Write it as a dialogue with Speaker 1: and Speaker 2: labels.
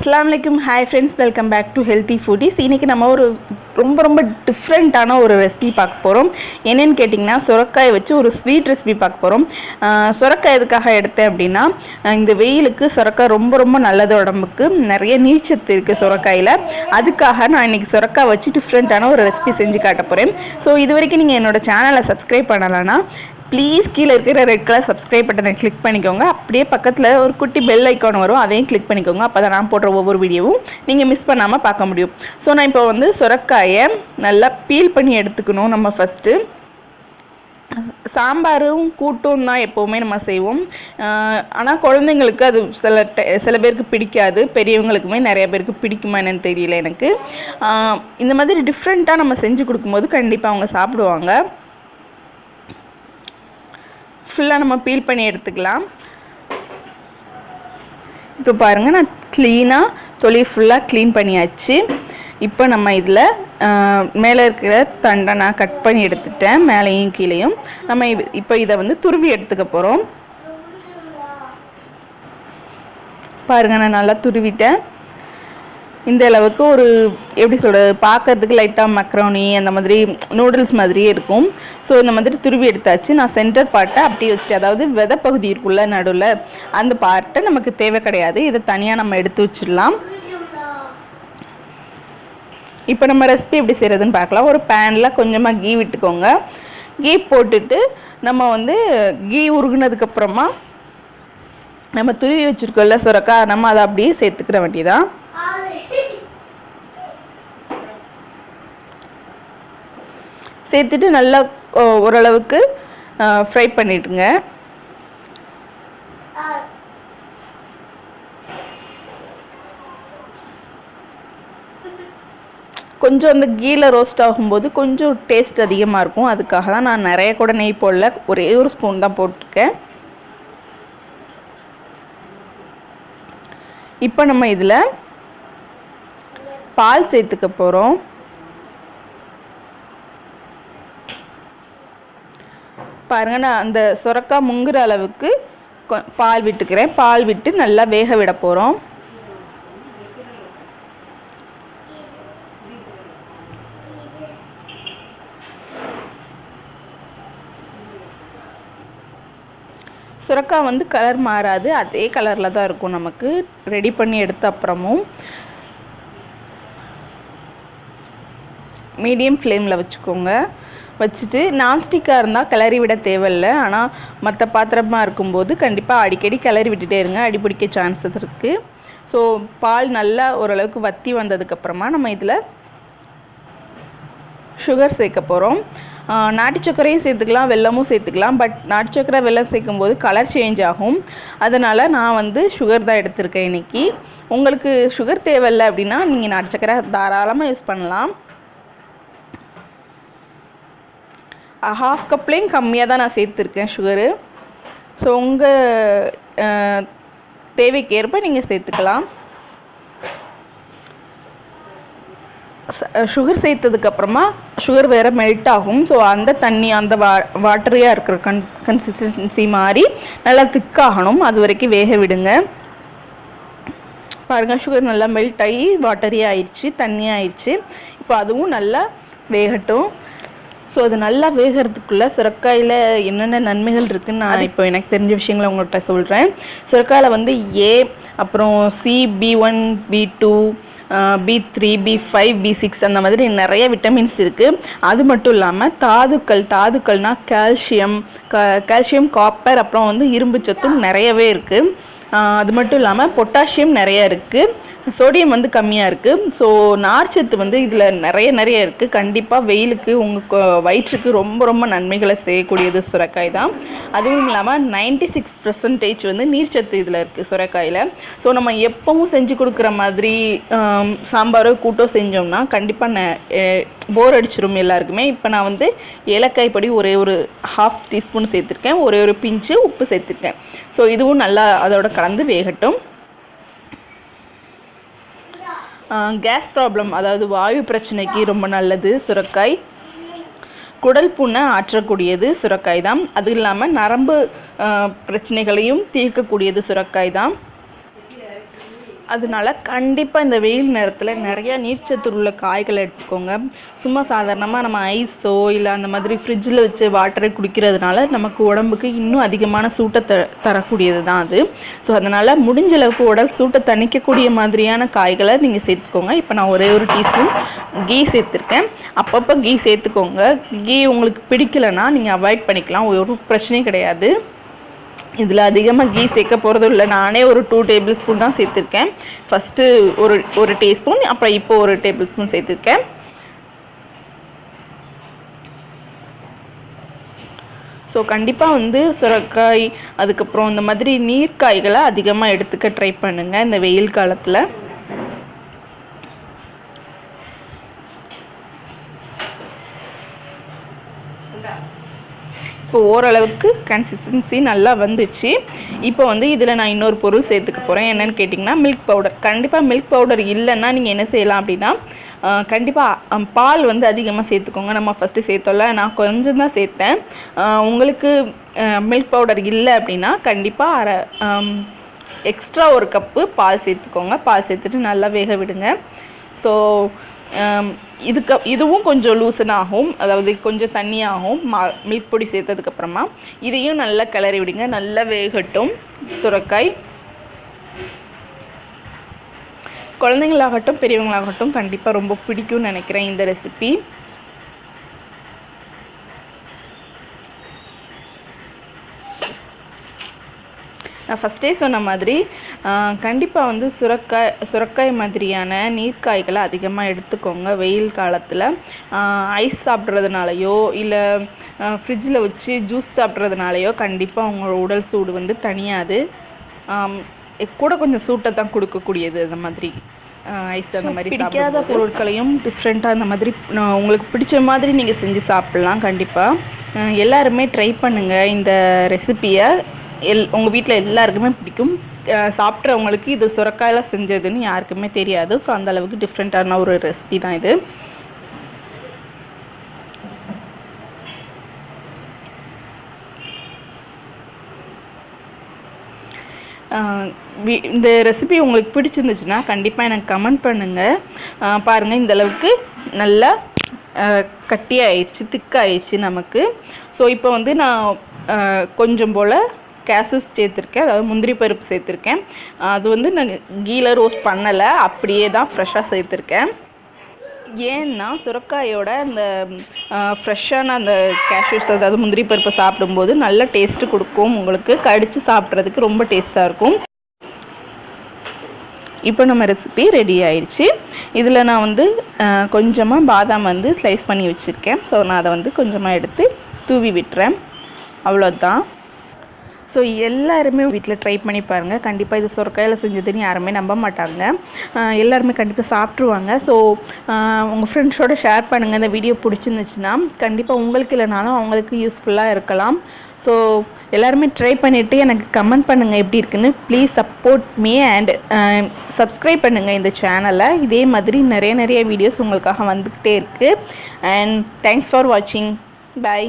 Speaker 1: Assalamualaikum. Hi friends, welcome back to Healthy Foodies. இன்னைக்கு நம்ம ஒரு ரொம்ப டிஃபரண்டான ஒரு ரெசிபி பார்க்க போறோம். என்னன்னு கேட்டிங்கனா சொரக்காய் வச்சு ஒரு ஸ்வீட் ரெசிபி பார்க்க போறோம். சொரக்காய் எதுக்காக எடுத்தேன் அப்படினா இந்த வெயிலுக்கு சொரக்காய் ரொம்ப நல்லது உடம்புக்கு. நிறைய நீர்ச்சத்து இருக்கு சொரக்காயில. அதுக்காக நான் இன்னைக்கு சொரக்காய் வச்சு டிஃபரண்டான ஒரு ரெசிபி செஞ்சு காட்ட போறேன். சோ இதுவரைக்கும் நீங்க என்னோட சேனலை சப்ஸ்கிரைப் பண்ணலனா ப்ளீஸ் கீழே இருக்கிற ரெட் கலர் சப்ஸ்கிரைப் பட்டனை கிளிக் பண்ணிக்கோங்க. அப்படியே பக்கத்தில் ஒரு குட்டி பெல் ஐக்கான் வரும், அதையும் கிளிக் பண்ணிக்கோங்க. அப்போ தான் நான் போடுற ஒவ்வொரு வீடியோவும் நீங்கள் மிஸ் பண்ணாமல் பார்க்க முடியும். ஸோ நான் இப்போ வந்து சொரக்காயை நல்லா பீல் பண்ணி எடுத்துக்கணும். நம்ம ஃபஸ்ட்டு சாம்பாரும் கூட்டும் தான் எப்போவுமே நம்ம செய்வோம். ஆனால் குழந்தைங்களுக்கு அது சில பேருக்கு பிடிக்காது, பெரியவங்களுக்குமே நிறைய பேருக்கு பிடிக்குமா என்னன்னு தெரியல எனக்கு. இந்த மாதிரி டிஃப்ரெண்ட்டாக நம்ம செஞ்சு கொடுக்கும்போது கண்டிப்பாக அவங்க சாப்பிடுவாங்க. ஃபுல்லாக நம்ம பீல் பண்ணி எடுத்துக்கலாம். இப்போ பாருங்கள், நான் க்ளீனாக தொலி ஃபுல்லாக க்ளீன் பண்ணியாச்சு. இப்போ நம்ம இதில் மேலே இருக்கிற தண்டை நான் கட் பண்ணி எடுத்துட்டேன், மேலேயும் கீழேயும். நம்ம இப்போ இதை வந்து துருவி எடுத்துக்க போகிறோம். பாருங்கள், நான் நல்லா துருவிட்டேன். இந்த அளவுக்கு ஒரு எப்படி சொல்கிறது, பார்க்கறதுக்கு லைட்டாக மக்ரோனி அந்த மாதிரி நூடுல்ஸ் மாதிரியே இருக்கும். ஸோ இந்த மாதிரி துருவி எடுத்தாச்சு. நான் சென்டர் பார்ட்டை அப்படியே வச்சுட்டு, அதாவது விதை பகுதி இருக்குள்ள நடுவில், அந்த பார்ட்டை நமக்கு தேவை கிடையாது. இதை தனியாக நம்ம எடுத்து வச்சிடலாம். இப்போ நம்ம ரெசிபி எப்படி செய்கிறதுன்னு பார்க்கலாம். ஒரு பேனில் கொஞ்சமாக கீ விட்டுக்கோங்க. கீ போட்டுட்டு நம்ம வந்து கீ உருகுனதுக்கப்புறமா நம்ம துருவி வச்சுருக்கோம்ல சொரக்காய், நம்ம அதை அப்படியே சேர்த்துக்கிற வேண்டியதான். சேர்த்துட்டு நல்லா ஓரளவுக்கு ஃப்ரை பண்ணிடுங்க. கொஞ்சம் அந்த கீழே ரோஸ்ட் ஆகும்போது கொஞ்சம் டேஸ்ட் அதிகமாக இருக்கும். அதுக்காக தான் நான் நிறைய கூட நெய் போடல, ஒரே ஒரு ஸ்பூன் தான் போட்டிருக்கேன். இப்போ நம்ம இதில் பால் சேர்த்துக்க போகிறோம். பாருங்கள், நான் அந்த சொரக்காய் முங்குற அளவுக்கு பால் விட்டுக்கிறேன். பால் விட்டு நல்லா வேக விட போகிறோம். சுரக்காய் வந்து கலர் மாறாது, அதே கலரில் தான் இருக்கும். நமக்கு ரெடி பண்ணி எடுத்த அப்புறமும் மீடியம் ஃப்ளேமில் வச்சுக்கோங்க. வச்சுட்டு நான்ஸ்டிக்காக இருந்தால் கிளறி விட தேவையில்லை. ஆனால் மற்ற பாத்திரமாக இருக்கும்போது கண்டிப்பாக அடிக்கடி கிளறி விட்டுட்டே இருங்க, அடிப்பிடிக்க சான்சஸ் இருக்குது. ஸோ பால் நல்லா ஓரளவுக்கு வற்றி வந்ததுக்கப்புறமா நம்ம இதில் சுகர் சேர்க்க போகிறோம். நாட்டு சர்க்கரையும் சேர்த்துக்கலாம், வெல்லமும் சேர்த்துக்கலாம். பட் நாட்டு சர்க்கரை வெல்லம் சேர்க்கும்போது கலர் சேஞ்ச் ஆகும். அதனால் நான் வந்து சுகர் தான் எடுத்திருக்கேன் இன்றைக்கி. உங்களுக்கு சுகர் தேவையில்லை அப்படின்னா நீங்கள் நாட்டு சர்க்கரை தாராளமாக யூஸ் பண்ணலாம். 1/2 கப்லேயும் கம்மியாக தான் நான் சேர்த்துருக்கேன் சுகரு. ஸோ உங்கள் தேவைக்கேற்ப நீங்கள் சேர்த்துக்கலாம். சுகர் சேர்த்ததுக்கப்புறமா சுகர் வேறு மெல்ட் ஆகும். ஸோ அந்த தண்ணி, அந்த வாட்டரியாக இருக்கிற கன்சிஸ்டன்சி மாதிரி நல்லா திக்காகணும். அது வரைக்கும் வேக விடுங்க. பாருங்கள், சுகர் நல்லா மெல்ட் ஆகி வாட்டரியாக ஆயிடுச்சு, தண்ணியாக ஆயிடுச்சு. இப்போ அதுவும் நல்லா வேகட்டும். ஸோ அது நல்லா வேகிறதுக்குள்ளே சுரக்காயில் என்னென்ன நன்மைகள் இருக்குதுன்னு நான் இப்போ எனக்கு தெரிஞ்ச விஷயங்களை உங்கள்கிட்ட சொல்கிறேன். சுரக்காயில் வந்து ஏ, அப்புறம் C, B1, B2, B3, B5, B6 அந்த மாதிரி நிறைய விட்டமின்ஸ் இருக்குது. அது மட்டும் இல்லாமல் தாதுக்கள்னால் கால்சியம், காப்பர், அப்புறம் வந்து இரும்பு சத்தும் நிறையவே இருக்குது. அது மட்டும் இல்லாமல் பொட்டாசியம் நிறைய இருக்குது, சோடியம் வந்து கம்மியாக இருக்குது. ஸோ நார்ச்சத்து வந்து இதில் நிறைய இருக்குது. கண்டிப்பாக வெயிலுக்கு உங்கள் வயிற்றுக்கு ரொம்ப நன்மைகளை செய்யக்கூடியது சுரக்காய் தான். அதுவும் இல்லாமல் 96% வந்து நீர்ச்சத்து இதில் இருக்குது சுரக்காயில். ஸோ நம்ம எப்பவும் செஞ்சு கொடுக்குற மாதிரி சாம்பாரோ கூட்டோ செஞ்சோம்னா கண்டிப்பாக போர் அடிச்சிடும் எல்லாருக்குமே. இப்போ நான் வந்து ஏலக்காய் பொடி ஒரே ஒரு 1/2 டீஸ்பூன் சேர்த்துருக்கேன், ஒரே ஒரு பிஞ்சு உப்பு சேர்த்துருக்கேன். ஸோ இதுவும் நல்லா அதோட கலந்து வேகட்டும். கேஸ் ப்ராப்ளம், அதாவது வாயு பிரச்சனைக்கு ரொம்ப நல்லது சுரக்காய். குடல் புண்ணை ஆற்றக்கூடியது சுரக்காய் தான். அது இல்லாமல் நரம்பு பிரச்சனைகளையும் தீர்க்கக்கூடியது சுரக்காய் தான். அதனால கண்டிப்பாக இந்த வெயில் நேரத்தில் நிறையா நீர்ச்சத்து உள்ள காய்களை எடுத்துக்கோங்க. சும்மா சாதாரணமாக நம்ம ஐஸோ இல்லை அந்த மாதிரி ஃப்ரிட்ஜில் வச்சு வாட்டரை குடிக்கிறதுனால நமக்கு உடம்புக்கு இன்னும் அதிகமான சூட்டை தரக்கூடியது தான் அது. ஸோ அதனால் முடிஞ்ச அளவுக்கு உடல் சூட்டை தணிக்கக்கூடிய மாதிரியான காய்களை நீங்கள் சேர்த்துக்கோங்க. இப்போ நான் ஒரே ஒரு டீஸ்பூன் கீ சேர்த்துருக்கேன். அப்பப்போ கீ சேர்த்துக்கோங்க. கீ உங்களுக்கு பிடிக்கலைன்னா நீங்கள் அவாய்ட் பண்ணிக்கலாம், ஒரு பிரச்சனையும் கிடையாது. இதில் அதிகமாக கீ சேர்க்க போகிறதும் இல்லை. நானே ஒரு 2 டேபிள் ஸ்பூன் தான் சேர்த்துருக்கேன். ஃபஸ்ட்டு ஒரு டீஸ்பூன், அப்புறம் இப்போ ஒரு டேபிள் ஸ்பூன் சேர்த்துருக்கேன். ஸோ கண்டிப்பாக வந்து சுரைக்காய் அதுக்கப்புறம் இந்த மாதிரி நீர்க்காய்களை அதிகமாக எடுத்துக்க ட்ரை பண்ணுங்கள் இந்த வெயில் காலத்தில். இப்போ ஓரளவுக்கு கன்சிஸ்டன்சி நல்லா வந்துச்சு. இப்போ வந்து இதில் நான் இன்னொரு பொருள் சேர்த்துக்க போகிறேன். என்னென்னு கேட்டிங்கன்னா மில்க் பவுடர். கண்டிப்பாக மில்க் பவுடர் இல்லைன்னா நீங்கள் என்ன செய்யலாம் அப்படின்னா, கண்டிப்பாக பால் வந்து அதிகமாக சேர்த்துக்கோங்க. நம்ம ஃபஸ்ட்டு சேர்த்தோம்ல, நான் கொஞ்சம் தான் சேர்த்தேன். உங்களுக்கு மில்க் பவுடர் இல்லை அப்படின்னா கண்டிப்பாக எக்ஸ்ட்ரா ஒரு கப்பு பால் சேர்த்துக்கோங்க. பால் சேர்த்துட்டு நல்லா வேக விடுங்க. ஸோ இதுவும் கொஞ்சம் லூசன் ஆகும், அதாவது கொஞ்சம் தண்ணியாகும் மில்க் பொடி சேர்த்ததுக்கப்புறமா. இதையும் நல்லா கிளறி விடுங்க, நல்லா வேகட்டும். சுரைக்காய் குழந்தைங்களாகட்டும் பெரியவங்களாகட்டும் கண்டிப்பாக ரொம்ப பிடிக்கும்னு நினைக்கிறேன் இந்த ரெசிபி. நான் ஃபஸ்ட்டே சொன்ன மாதிரி கண்டிப்பாக வந்து சுரைக்காய் மாதிரியான நீர்க்காய்களை அதிகமாக எடுத்துக்கோங்க வெயில் காலத்தில். ஐஸ் சாப்பிட்றதுனாலையோ இல்லை ஃப்ரிட்ஜில் வச்சு ஜூஸ் சாப்பிட்றதுனாலையோ கண்டிப்பாக உங்களோட உடல் சூடு வந்து தணியாது, கூட கொஞ்சம் சூட்டை தான் கொடுக்கக்கூடியது. அந்த மாதிரி ஐஸ் அந்த மாதிரி பிடிக்காத பொருட்களையும் டிஃப்ரெண்ட்டாக அந்த மாதிரி உங்களுக்கு பிடிச்ச மாதிரி நீங்கள் செஞ்சு சாப்பிட்லாம். கண்டிப்பாக எல்லாருமே ட்ரை பண்ணுங்கள் இந்த ரெசிப்பியை. உங்கள் வீட்டில் எல்லாருக்குமே பிடிக்கும். சாப்பிட்றவங்களுக்கு இது சுரைக்காயில் செஞ்சதுன்னு யாருக்குமே தெரியாது. ஸோ அந்தளவுக்கு டிஃப்ரெண்ட்டான ஒரு ரெசிபி தான் இது. இந்த ரெசிபி உங்களுக்கு பிடிச்சிருந்துச்சுன்னா கண்டிப்பாக எனக்கு கமெண்ட் பண்ணுங்கள். பாருங்கள், இந்தளவுக்கு நல்லா கட்டியாயிடுச்சு, திக்காயிடுச்சு நமக்கு. ஸோ இப்போ வந்து நான் கொஞ்சம் போல் கேஷ்யூஸ் சேர்த்துருக்கேன், அதாவது முந்திரி பருப்பு சேர்த்துருக்கேன். அது வந்து நான் கீழே ரோஸ்ட் பண்ணலை, அப்படியே தான் ஃப்ரெஷ்ஷாக சேர்த்துருக்கேன். ஏன்னா சுரைக்காயோட அந்த ஃப்ரெஷ்ஷான அந்த கேஷ்யூஸ், அதாவது முந்திரி பருப்பை சாப்பிடும்போது நல்ல டேஸ்ட்டு கொடுக்கும். உங்களுக்கு கடித்து சாப்பிட்றதுக்கு ரொம்ப டேஸ்ட்டாக இருக்கும். இப்போ நம்ம ரெசிபி ரெடி ஆயிடுச்சு. இதில் நான் வந்து கொஞ்சமாக பாதாம் வந்து ஸ்லைஸ் பண்ணி வச்சுருக்கேன். ஸோ நான் அதை வந்து கொஞ்சமாக எடுத்து தூவி விட்டுறேன். அவ்வளோதான். ஸோ எல்லாருமே வீட்டில் ட்ரை பண்ணி பாருங்கள். கண்டிப்பாக இது சுரைக்காயில் செஞ்சதுன்னு யாருமே நம்ப மாட்டாங்க, எல்லாருமே கண்டிப்பாக சாப்பிட்ருவாங்க. ஸோ உங்கள் ஃப்ரெண்ட்ஸோடு ஷேர் பண்ணுங்கள். இந்த வீடியோ பிடிச்சிருந்துச்சுன்னா கண்டிப்பாக உங்களுக்கு இல்லைனாலும் அவங்களுக்கு யூஸ்ஃபுல்லாக இருக்கலாம். ஸோ எல்லாருமே ட்ரை பண்ணிவிட்டு எனக்கு கமெண்ட் பண்ணுங்கள் எப்படி இருக்குன்னு. Please support me and subscribe பண்ணுங்கள் இந்த சேனலை. இதே மாதிரி நிறைய வீடியோஸ் உங்களுக்காக வந்துக்கிட்டே இருக்குது. அண்ட் தேங்க்ஸ் ஃபார் வாட்சிங். பாய்.